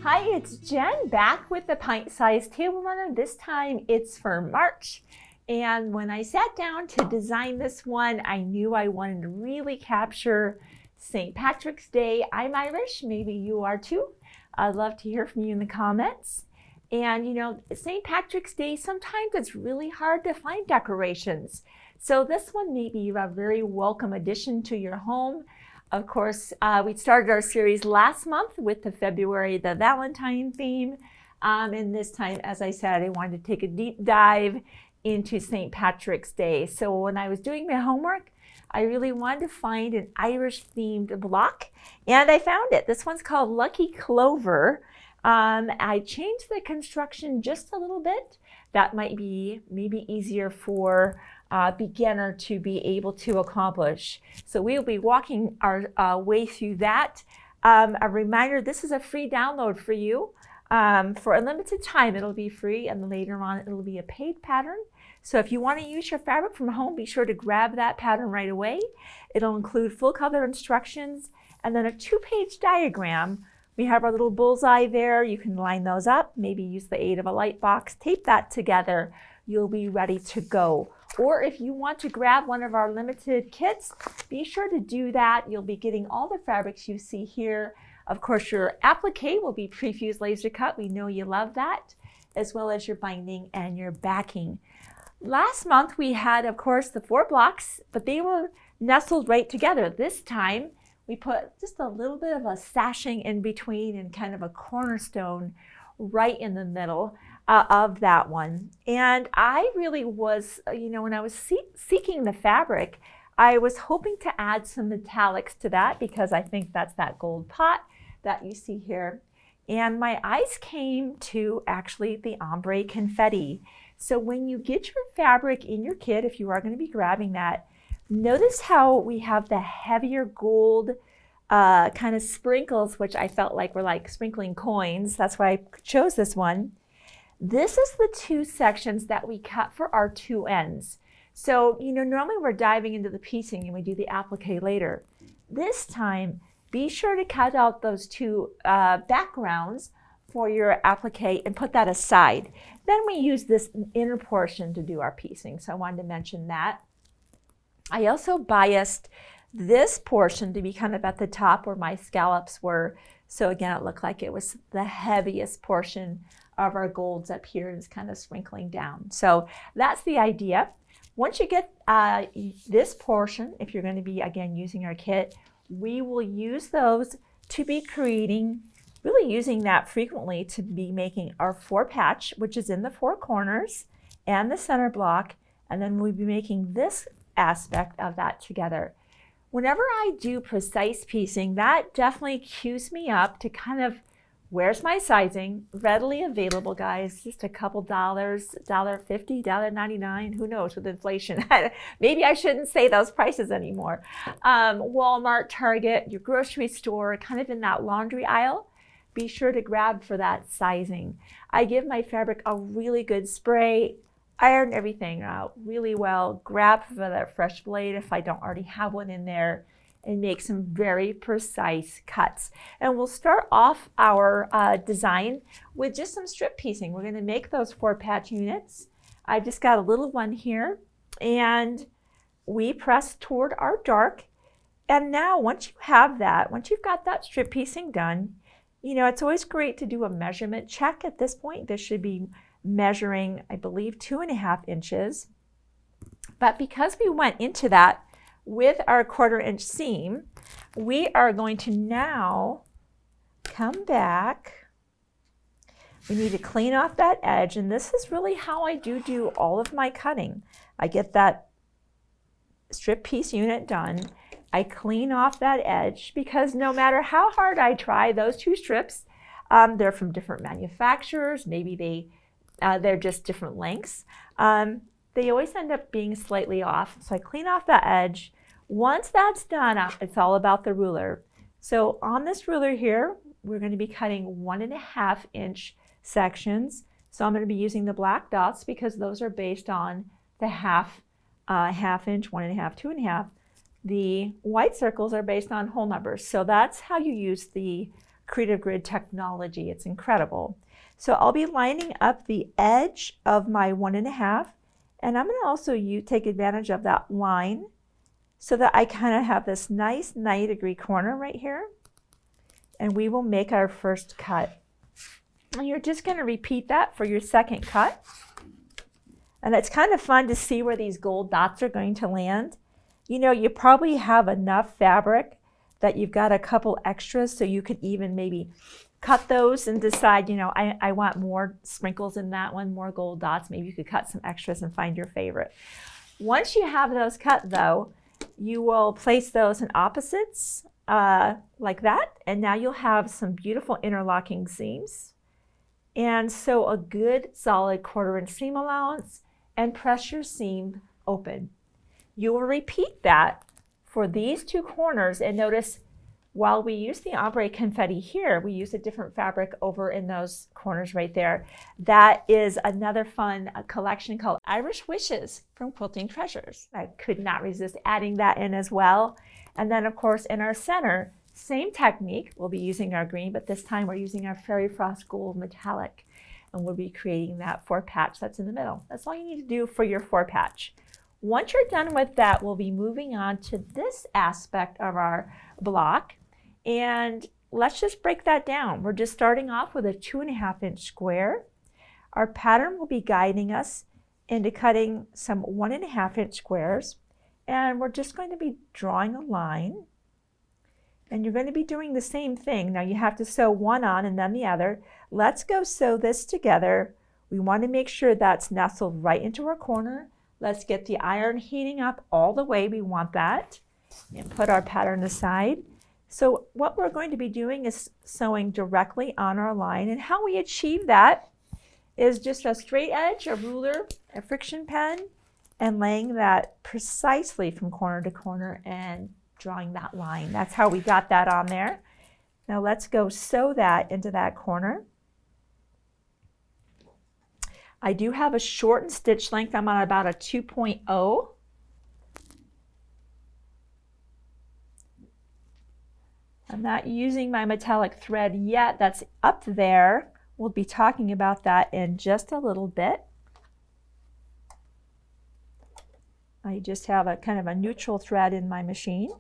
Hi, it's Jen back with the Pint Size Table Runner. This time it's for March. And when I sat down to design this one, I knew I wanted to really capture St. Patrick's Day. I'm Irish, maybe you are too. I'd love to hear from you in the comments. And you know, St. Patrick's Day, sometimes it's really hard to find decorations. So this one may be a very welcome addition to your home. Of course, we started our series last month with the Valentine theme. And this time, as I said, I wanted to take a deep dive into St. Patrick's Day. So when I was doing my homework, I really wanted to find an Irish themed block, and I found it. This one's called Lucky Clover. I changed the construction just a little bit. That might be maybe easier for beginner to be able to accomplish. So we will be walking our way through that. A reminder, this is a free download for you. For a limited time, it'll be free, and then later on, it'll be a paid pattern. So if you want to use your fabric from home, be sure to grab that pattern right away. It'll include full color instructions and then a 2-page diagram. We have our little bullseye there. You can line those up, maybe use the aid of a light box, tape that together. You'll be ready to go. Or if you want to grab one of our limited kits, be sure to do that. You'll be getting all the fabrics you see here. Of course, your applique will be pre-fused laser cut. We know you love that, as well as your binding and your backing. Last month we had, of course, the 4 blocks, but they were nestled right together. This time we put just a little bit of a sashing in between and kind of a cornerstone right in the middle of that one. And I really was, you know, when I was seeking the fabric, I was hoping to add some metallics to that because I think that's that gold pot that you see here. And my eyes came to actually the ombre confetti. So when you get your fabric in your kit, if you are going to be grabbing that, notice how we have the heavier gold kind of sprinkles, which I felt like were like sprinkling coins. That's why I chose this one. This is the 2 sections that we cut for our 2 ends. So, you know, normally we're diving into the piecing and we do the applique later. This time, be sure to cut out those 2 backgrounds for your applique and put that aside. Then we use this inner portion to do our piecing. So I wanted to mention that. I also biased this portion to be kind of at the top where my scallops were. So again, it looked like it was the heaviest portion of our golds up here, and it's kind of sprinkling down. So that's the idea. Once you get this portion, if you're going to be, again, using our kit, we will use those to be creating, really using that frequently to be making our 4 patch, which is in the 4 corners and the center block, and then we'll be making this aspect of that together. Whenever I do precise piecing, that definitely cues me up to kind of, where's my sizing? Readily available, guys, just a couple dollars, $1.50, $1.99, who knows with inflation. Maybe I shouldn't say those prices anymore. Walmart, Target, your grocery store, kind of in that laundry aisle, be sure to grab for that sizing. I give my fabric a really good spray, iron everything out really well, grab for that fresh blade if I don't already have one in there, and make some very precise cuts. And we'll start off our design with just some strip piecing. We're gonna make those 4 patch units. I just got a little one here, and we press toward our dark. And now once you have that, once you've got that strip piecing done, you know, it's always great to do a measurement check at this point. This should be measuring, I believe, 2.5 inches. But because we went into that with our 1/4 inch seam, we are going to now come back. We need to clean off that edge, and this is really how I do all of my cutting. I get that strip piece unit done. I clean off that edge because no matter how hard I try, those 2 strips, they're from different manufacturers. Maybe they're just different lengths. they always end up being slightly off. So I clean off that edge. Once that's done, it's all about the ruler. So on this ruler here, we're going to be cutting 1.5 inch sections. So I'm going to be using the black dots because those are based on the half inch, 1.5, 2.5. The white circles are based on whole numbers. So that's how you use the Creative Grid technology. It's incredible. So I'll be lining up the edge of my 1.5, and I'm going to also take advantage of that line so that I kind of have this nice 90-degree corner right here. And we will make our first cut. And you're just going to repeat that for your second cut. And it's kind of fun to see where these gold dots are going to land. You know, you probably have enough fabric that you've got a couple extras, so you could even maybe cut those and decide, you know, I want more sprinkles in that one, more gold dots. Maybe you could cut some extras and find your favorite. Once you have those cut though, you will place those in opposites like that, and now you'll have some beautiful interlocking seams. And so a good solid 1/4 inch seam allowance, and press your seam open. You will repeat that for these two corners, and notice while we use the ombre confetti here, we use a different fabric over in those corners right there. That is another fun collection called Irish Wishes from Quilting Treasures. I could not resist adding that in as well. And then of course in our center, same technique, we'll be using our green, but this time we're using our Fairy Frost Gold metallic, and we'll be creating that 4-patch that's in the middle. That's all you need to do for your 4-patch. Once you're done with that, we'll be moving on to this aspect of our block. And let's just break that down. We're just starting off with a 2.5 inch square. Our pattern will be guiding us into cutting some 1.5 inch squares. And we're just going to be drawing a line. And you're going to be doing the same thing. Now you have to sew one on and then the other. Let's go sew this together. We want to make sure that's nestled right into our corner. Let's get the iron heating up all the way. We want that. And put our pattern aside. So what we're going to be doing is sewing directly on our line, and how we achieve that is just a straight edge, a ruler, a friction pen, and laying that precisely from corner to corner and drawing that line. That's how we got that on there. Now let's go sew that into that corner. I do have a shortened stitch length. I'm on about a 2.0. I'm not using my metallic thread yet. That's up there. We'll be talking about that in just a little bit. I just have a kind of a neutral thread in my machine.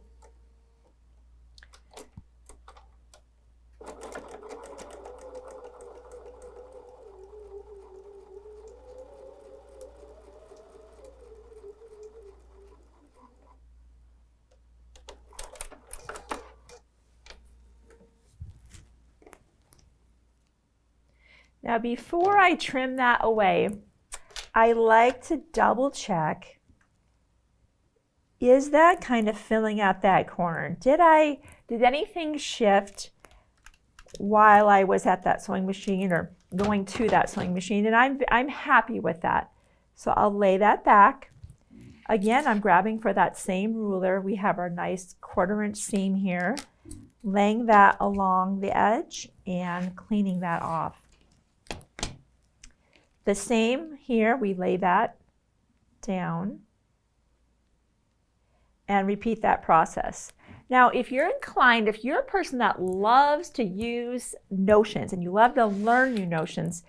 Now before I trim that away, I like to double check, is that kind of filling out that corner? Did anything shift while I was at that sewing machine or going to that sewing machine? And I'm happy with that. So I'll lay that back. Again, I'm grabbing for that same ruler. We have our nice 1/4 inch seam here, laying that along the edge and cleaning that off. The same here, we lay that down and repeat that process. Now, if you're inclined, if you're a person that loves to use notions and you love to learn new notions,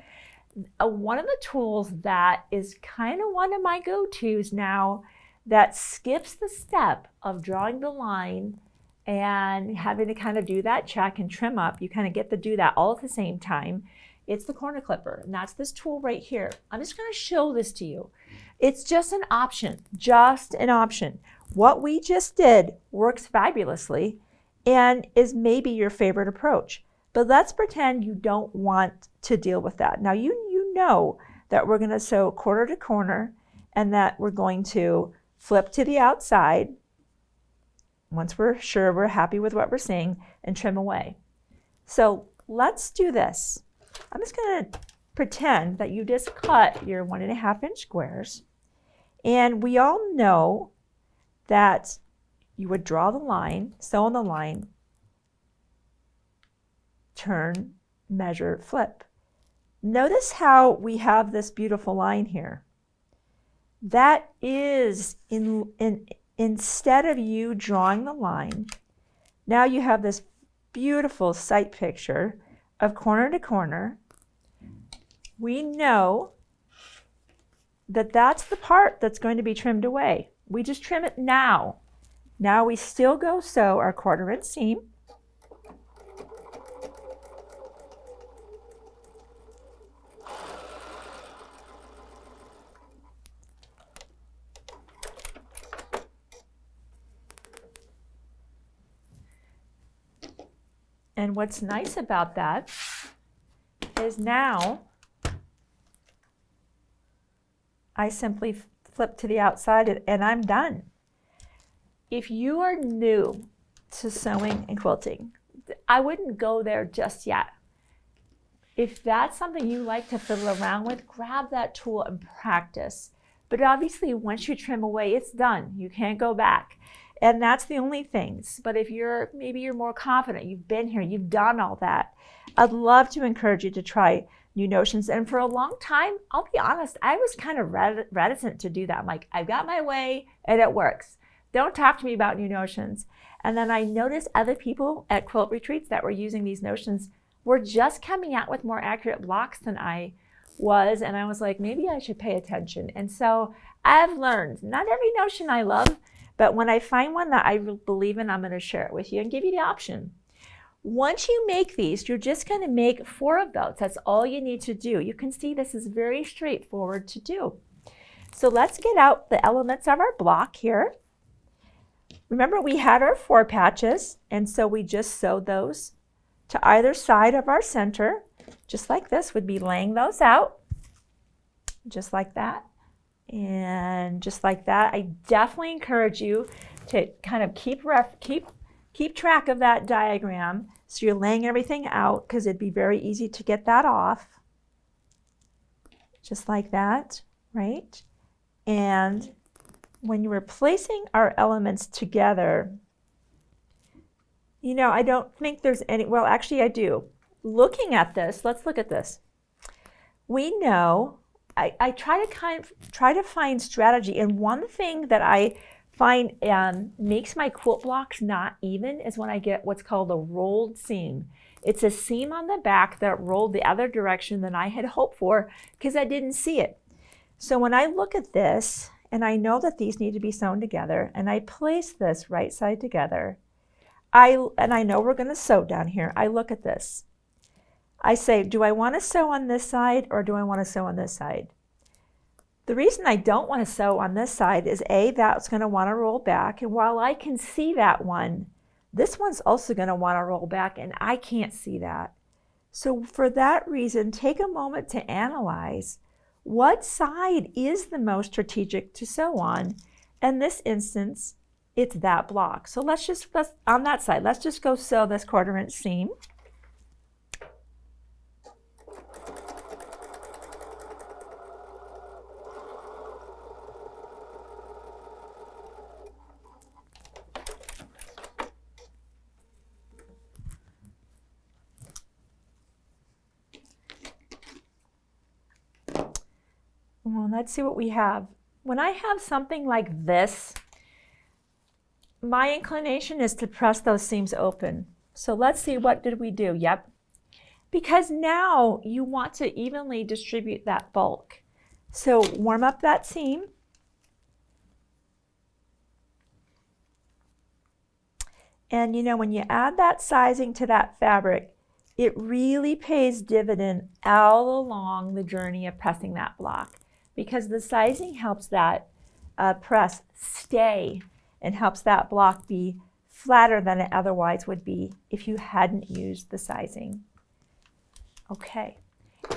one of the tools that is kind of one of my go-tos now that skips the step of drawing the line and having to kind of do that check and trim up, you kind of get to do that all at the same time. It's the corner clipper, and that's this tool right here. I'm just going to show this to you. It's just an option, just an option. What we just did works fabulously and is maybe your favorite approach. But let's pretend you don't want to deal with that. Now you know that we're going to sew corner to corner and that we're going to flip to the outside once we're sure we're happy with what we're seeing and trim away. So let's do this. I'm just going to pretend that you just cut your 1.5 inch squares, And we all know that you would draw the line, sew on the line, turn, measure, flip. Notice how we have this beautiful line here. That is, instead of you drawing the line, now you have this beautiful sight picture of corner to corner. We know that that's the part that's going to be trimmed away. We just trim it now. Now we still go sew our 1/4 inch seam. And what's nice about that is now I simply flip to the outside and I'm done. If you are new to sewing and quilting, I wouldn't go there just yet. If that's something you like to fiddle around with, grab that tool and practice. But obviously, once you trim away, it's done. You can't go back. And that's the only things. But if maybe you're more confident, you've been here, you've done all that, I'd love to encourage you to try new notions. And for a long time, I'll be honest, I was kind of reticent to do that. I'm like, I've got my way and it works. Don't talk to me about new notions. And then I noticed other people at quilt retreats that were using these notions were just coming out with more accurate blocks than I was. And I was like, maybe I should pay attention. And so I've learned, not every notion I love, but when I find one that I believe in, I'm going to share it with you and give you the option. Once you make these, you're just going to make 4 of those. That's all you need to do. You can see this is very straightforward to do. So let's get out the elements of our block here. Remember, we had our 4 patches, and so we just sewed those to either side of our center, just like this. Would be laying those out, just like that. And just like that. I definitely encourage you to kind of keep track of that diagram so you're laying everything out, because it'd be very easy to get that off. Just like that, right? And when you were placing our elements together, you know, I don't think there's any, well, actually I do. Looking at this, let's look at this. We know I try to find strategy, and one thing that I find makes my quilt blocks not even is when I get what's called a rolled seam. It's a seam on the back that rolled the other direction than I had hoped for because I didn't see it. So when I look at this, and I know that these need to be sewn together, and I place this right side together, and I know we're going to sew down here. I look at this. I say, do I want to sew on this side or do I want to sew on this side? The reason I don't want to sew on this side is A, that's going to want to roll back. And while I can see that one, this one's also going to want to roll back, and I can't see that. So for that reason, take a moment to analyze what side is the most strategic to sew on. In this instance, it's that block. So let's on that side, let's just go sew this 1/4 inch seam. Well, let's see what we have. When I have something like this, my inclination is to press those seams open. So let's see, what did we do? Yep. Because now you want to evenly distribute that bulk. So warm up that seam. And you know, when you add that sizing to that fabric, it really pays dividend all along the journey of pressing that block, because the sizing helps that press stay and helps that block be flatter than it otherwise would be if you hadn't used the sizing. Okay,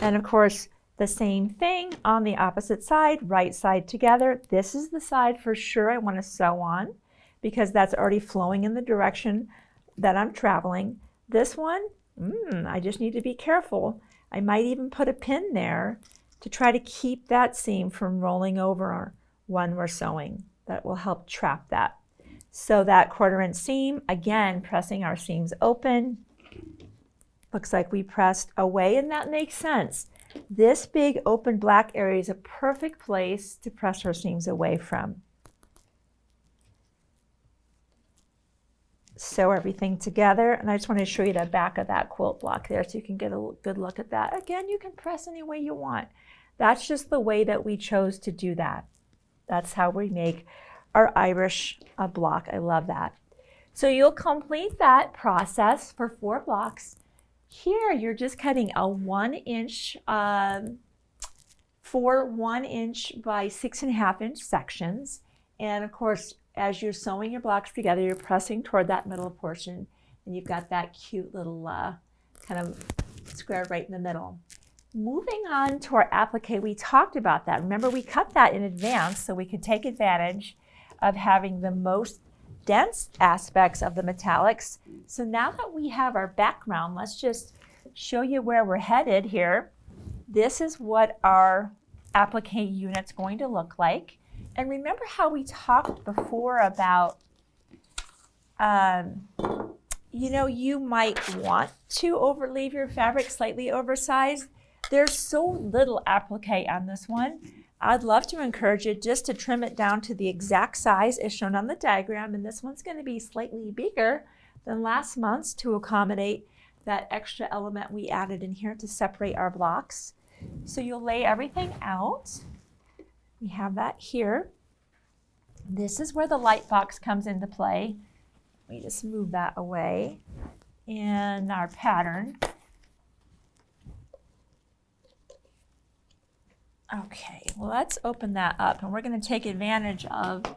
and of course the same thing on the opposite side, right side together. This is the side for sure I want to sew on because that's already flowing in the direction that I'm traveling. This one, I just need to be careful. I might even put a pin there to try to keep that seam from rolling over when we're sewing. That will help trap that. So that 1/4 inch seam, again, pressing our seams open. Looks like we pressed away, and that makes sense. This big open black area is a perfect place to press our seams away from. Sew everything together, and I just want to show you the back of that quilt block there so you can get a good look at that. Again, you can press any way you want. That's just the way that we chose to do that. That's how we make our Irish block. I love that. So you'll complete that process for 4 blocks. Here you're just cutting a 1 inch, 4 1 inch by 6.5 inch sections. And of course, as you're sewing your blocks together, you're pressing toward that middle portion, and you've got that cute little kind of square right in the middle. Moving on to our applique, we talked about that. Remember, we cut that in advance so we could take advantage of having the most dense aspects of the metallics. So now that we have our background, let's just show you where we're headed here. This is what our applique unit's going to look like. And remember how we talked before about, you know, you might want to leave your fabric slightly oversized. There's so little applique on this one. I'd love to encourage you just to trim it down to the exact size as shown on the diagram. And this one's going to be slightly bigger than last month's to accommodate that extra element we added in here to separate our blocks. So you'll lay everything out. We have that here. This is where the light box comes into play. We just move that away. And our pattern. Okay, well, let's open that up, and we're going to take advantage of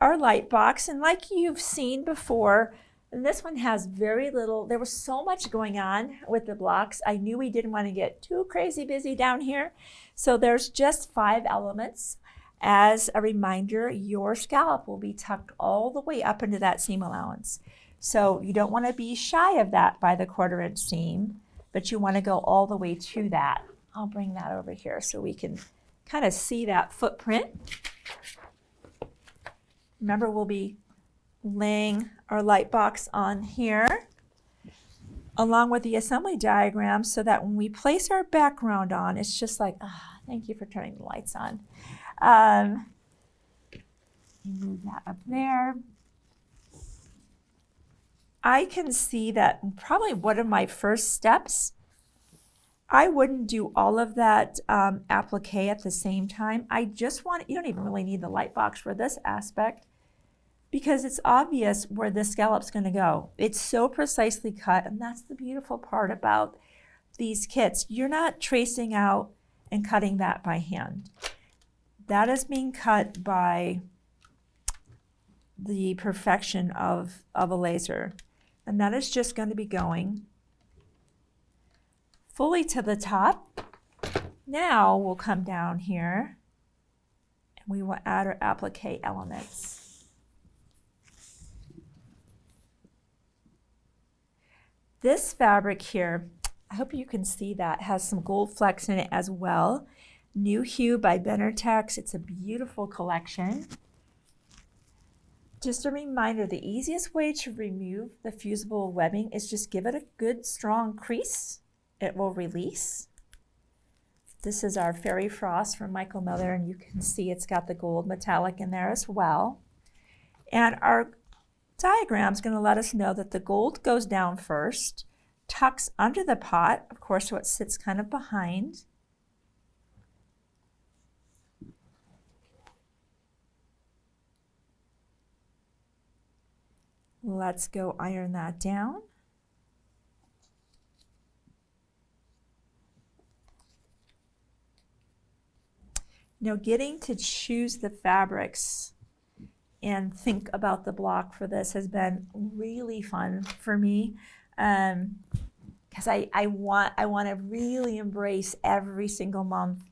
our light box. And like you've seen before, and this one has very little. There was so much going on with the blocks. I knew we didn't want to get too crazy busy down here. So there's just 5 elements. As a reminder, your scallop will be tucked all the way up into that seam allowance. So you don't want to be shy of that by the 1/4 inch seam, but you want to go all the way to that. I'll bring that over here so we can kind of see that footprint. Remember, we'll be laying our light box on here along with the assembly diagram so that when we place our background on, it's just like, thank you for turning the lights on. Move that up there. I can see that probably one of my first steps, I wouldn't do all of that applique at the same time. I just want, you don't even really need the light box for this aspect because it's obvious where the scallop's going to go. It's so precisely cut, and that's the beautiful part about these kits. You're not tracing out and cutting that by hand. That is being cut by the perfection of a laser. And that is just going to be going fully to the top. Now we'll come down here and we will add our applique elements. This fabric here, I hope you can see that, has some gold flecks in it as well. New Hue by Benartex. It's a beautiful collection. Just a reminder, the easiest way to remove the fusible webbing is just give it a good strong crease. It will release. This is our Fairy Frost from Michael Miller, and you can see it's got the gold metallic in there as well. And our diagram is going to let us know that the gold goes down first, tucks under the pot, of course, so it sits kind of behind. Let's go iron that down. Now, getting to choose the fabrics and think about the block for this has been really fun for me because I want to really embrace every single month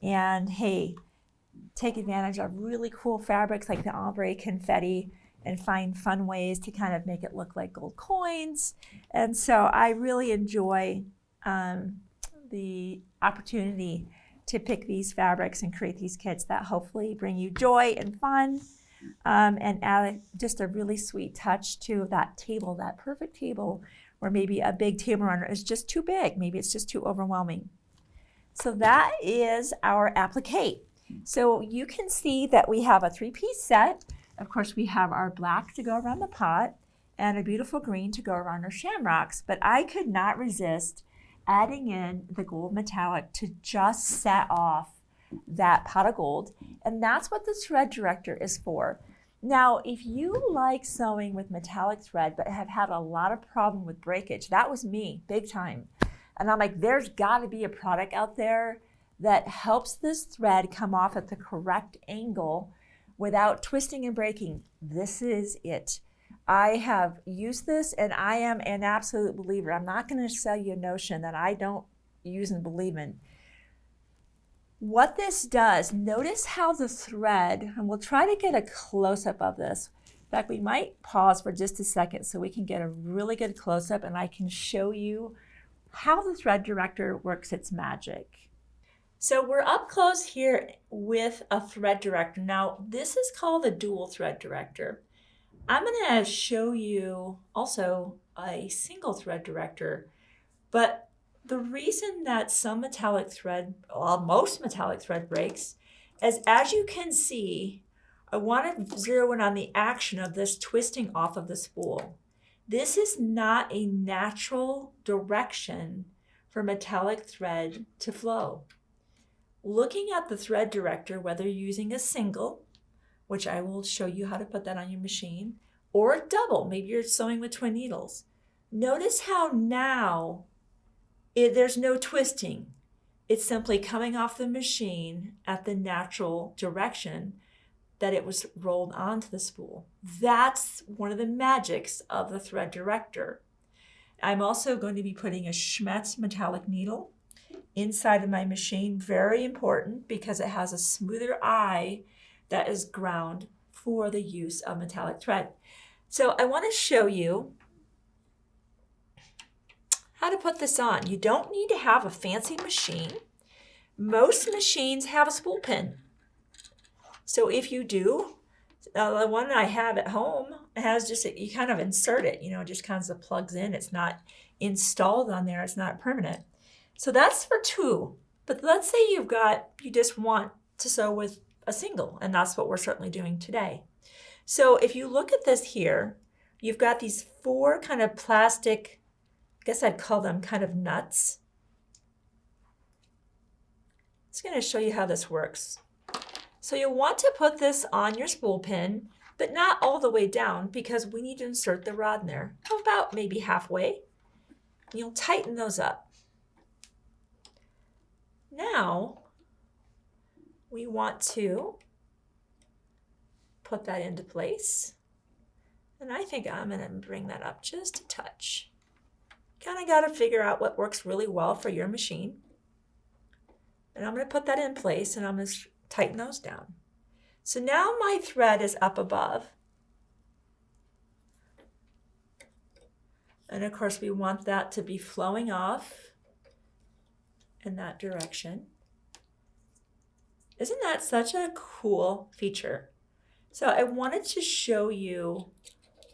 and, hey, take advantage of really cool fabrics like the ombre confetti and find fun ways to kind of make it look like gold coins. And so I really enjoy the opportunity to pick these fabrics and create these kits that hopefully bring you joy and fun, and add just a really sweet touch to that table, that perfect table where maybe a big table runner is just too big. Maybe it's just too overwhelming. So that is our applique. So you can see that we have a 3-piece set. Of course, we have our black to go around the pot and a beautiful green to go around our shamrocks, but I could not resist adding in the gold metallic to just set off that pot of gold, and that's what the thread director is for. Now, if you like sewing with metallic thread but have had a lot of problem with breakage, that was me, big time. And I'm like, there's got to be a product out there that helps this thread come off at the correct angle without twisting and breaking. This is it. I have used this and I am an absolute believer. I'm not going to sell you a notion that I don't use and believe in. What this does, notice how the thread, and we'll try to get a close-up of this. In fact, we might pause for just a second so we can get a really good close-up and I can show you how the thread director works its magic. So we're up close here with a thread director. Now, this is called a dual thread director. I'm going to show you also a single thread director, but the reason that some metallic thread, well, most metallic thread breaks, is as you can see, I want to zero in on the action of this twisting off of the spool. This is not a natural direction for metallic thread to flow. Looking at the thread director, whether you're using a single, which I will show you how to put that on your machine, or a double, maybe you're sewing with twin needles. Notice how now there's no twisting. It's simply coming off the machine at the natural direction that it was rolled onto the spool. That's one of the magics of the thread director. I'm also going to be putting a Schmetz metallic needle inside of my machine. Very important because it has a smoother eye that is ground for the use of metallic thread. So I want to show you how to put this on. You don't need to have a fancy machine. Most machines have a spool pin. So if you do, the one I have at home has just, you kind of insert it, just kind of plugs in. It's not installed on there. It's not permanent. So that's for two. But let's say you just want to sew with a single, and that's what we're certainly doing today. So if you look at this here, you've got these 4 kind of plastic, I guess I'd call them kind of nuts. It's going to show you how this works. So you'll want to put this on your spool pin, but not all the way down because we need to insert the rod in there. About maybe halfway. You'll tighten those up. Now, we want to put that into place. And I think I'm going to bring that up just a touch. Kind of got to figure out what works really well for your machine. And I'm going to put that in place and I'm going to tighten those down. So now my thread is up above. And of course we want that to be flowing off in that direction. Isn't that such a cool feature? So I wanted to show you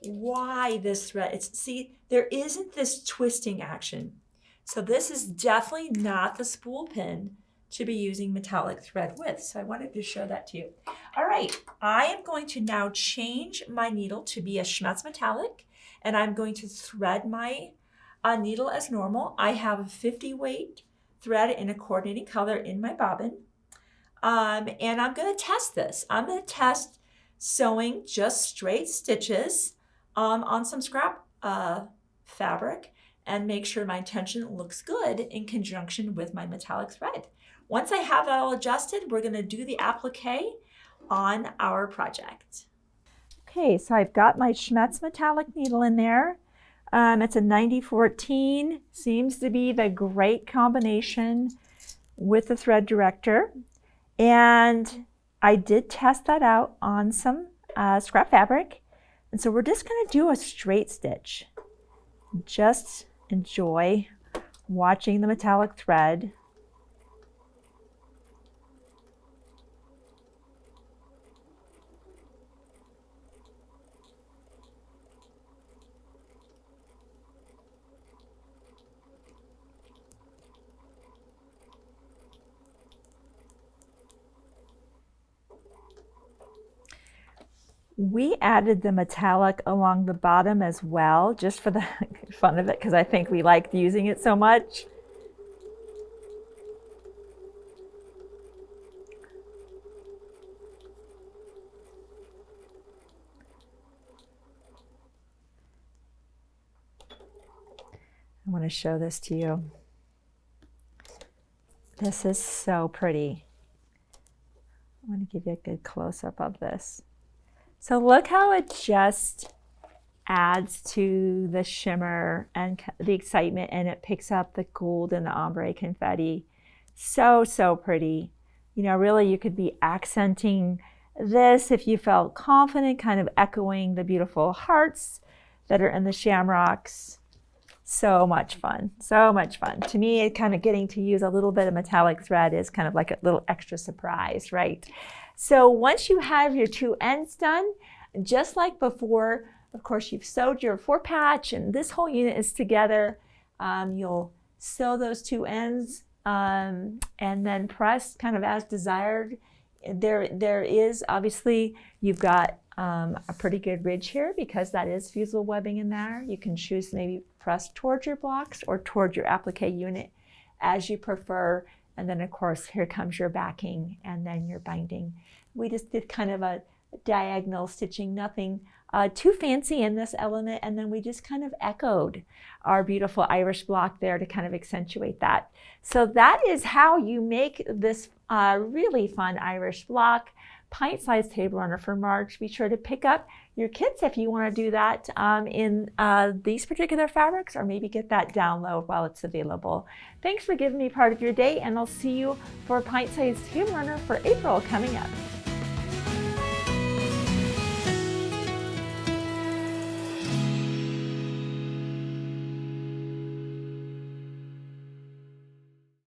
why this thread, see, there isn't this twisting action. So this is definitely not the spool pin to be using metallic thread with. So I wanted to show that to you. All right, I am going to now change my needle to be a Schmetz metallic, and I'm going to thread my needle as normal. I have a 50 weight thread in a coordinating color in my bobbin. And I'm going to test this. I'm going to test sewing just straight stitches on some scrap fabric and make sure my tension looks good in conjunction with my metallic thread. Once I have that all adjusted, we're going to do the applique on our project. Okay, so I've got my Schmetz metallic needle in there. It's a 9014, seems to be the great combination with the thread director. And I did test that out on some scrap fabric. And so we're just going to do a straight stitch. Just enjoy watching the metallic thread We added the metallic along the bottom as well, just for the fun of it, because I think we liked using it so much. I want to show this to you. This is so pretty. I want to give you a good close-up of this. So look how it just adds to the shimmer and the excitement, and it picks up the gold and the ombre confetti. So, so pretty. You know, really you could be accenting this if you felt confident, kind of echoing the beautiful hearts that are in the shamrocks. So much fun, so much fun. To me, it kind of getting to use a little bit of metallic thread is kind of like a little extra surprise, right? So once you have your two ends done, just like before, of course, you've sewed your four patch and this whole unit is together. You'll sew those two ends and then press kind of as desired. There is, obviously, you've got a pretty good ridge here because that is fusible webbing in there. You can choose to maybe press towards your blocks or towards your applique unit as you prefer. And then of course, here comes your backing and then your binding. We just did kind of a diagonal stitching, nothing too fancy in this element. And then we just kind of echoed our beautiful Irish block there to kind of accentuate that. So that is how you make this really fun Irish block. Pint Size Table Runner for March. Be sure to pick up your kits if you want to do that in these particular fabrics, or maybe get that download while it's available. Thanks for giving me part of your day, and I'll see you for Pint Size Table Runner for April coming up.